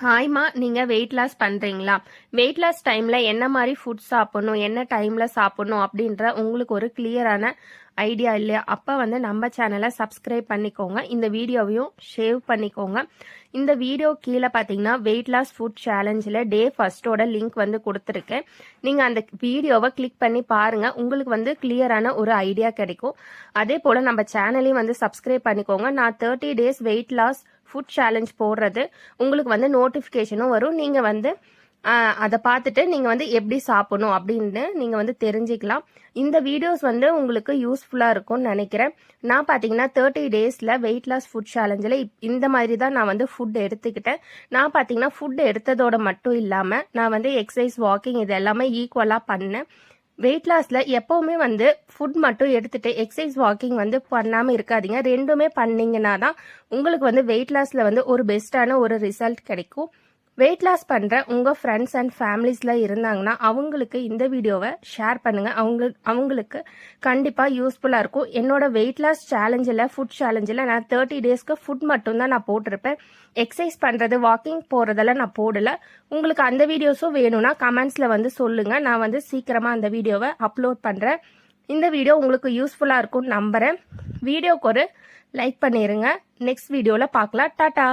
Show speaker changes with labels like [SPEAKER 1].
[SPEAKER 1] ஹாய்மா, நீங்க weight loss பண்றீங்களா? Weight loss டைம்ல என்ன மாதிரி ஃபுட் சாப்பிடணும், என்ன டைம்ல சாப்பிடணும் அப்படின்ற உங்களுக்கு ஒரு கிளியரான ஐடியா இல்லையா? அப்ப நம்ம சேனலை சப்ஸ்கிரைப் பண்ணிக்கோங்க. இந்த வீடியோவையும் ஷேவ் பண்ணிக்கோங்க. இந்த வீடியோ கீழே பார்த்தீங்கன்னா வெயிட் லாஸ் ஃபுட் சேலஞ்சில் டே ஃபர்ஸ்டோட லிங்க் கொடுத்துருக்கேன். நீங்கள் அந்த வீடியோவை கிளிக் பண்ணி பாருங்க. உங்களுக்கு கிளியரான ஒரு ஐடியா கிடைக்கும். அதே போல் நம்ம சேனலையும் சப்ஸ்கிரைப் பண்ணிக்கோங்க. நான் 30 days weight loss food challenge போடுறது உங்களுக்கு நோட்டிஃபிகேஷனும் வரும். நீங்கள் அதை பார்த்துட்டு நீங்கள் எப்படி சாப்பிடணும் அப்படின்னு நீங்கள் தெரிஞ்சுக்கலாம். இந்த வீடியோஸ் உங்களுக்கு யூஸ்ஃபுல்லாக இருக்கும்னு நினைக்கிறேன். நான் பார்த்தீங்கன்னா 30 daysல வெயிட் லாஸ் ஃபுட் சேலஞ்சில் இந்த மாதிரி தான் நான் ஃபுட் எடுத்துக்கிட்டேன். நான் பார்த்தீங்கன்னா ஃபுட் எடுத்ததோட மட்டும் இல்லாமல் நான் எக்ஸசைஸ், வாக்கிங் இது எல்லாமே ஈக்குவலாக பண்ணேன். வெயிட் லாஸ்ல எப்பவுமே ஃபுட் மட்டும் எடுத்துட்டு எக்ஸசைஸ், வாக்கிங் பண்ணாமல் இருக்காதீங்க. ரெண்டுமே பண்ணீங்கன்னா தான் உங்களுக்கு வெயிட் லாஸ்ல ஒரு பெஸ்டான ஒரு ரிசல்ட் கிடைக்கும். வெயிட் லாஸ் பண்ணுற உங்கள் ஃப்ரெண்ட்ஸ் அண்ட் ஃபேமிலிஸில் இருந்தாங்கன்னா அவங்களுக்கு இந்த வீடியோவை ஷேர் பண்ணுங்கள். அவங்களுக்கு கண்டிப்பாக யூஸ்ஃபுல்லாக இருக்கும். என்னோட வெயிட் லாஸ் சேலஞ்சில், ஃபுட் சேலஞ்சில் நான் 30 daysக்கு ஃபுட் மட்டும்தான் நான் போட்டிருப்பேன். எக்ஸசைஸ் பண்ணுறது, வாக்கிங் போகிறதெல்லாம் நான் போடலை. உங்களுக்கு அந்த வீடியோஸும் வேணும்னா கமெண்ட்ஸில் சொல்லுங்கள். நான் சீக்கிரமாக அந்த வீடியோவை அப்லோட் பண்ணுறேன். இந்த வீடியோ உங்களுக்கு யூஸ்ஃபுல்லாக இருக்கும்னு நம்புகிறேன். வீடியோக்கு ஒரு லைக் பண்ணிடுங்க. நெக்ஸ்ட் வீடியோவில் பார்க்கலாம். டாடா.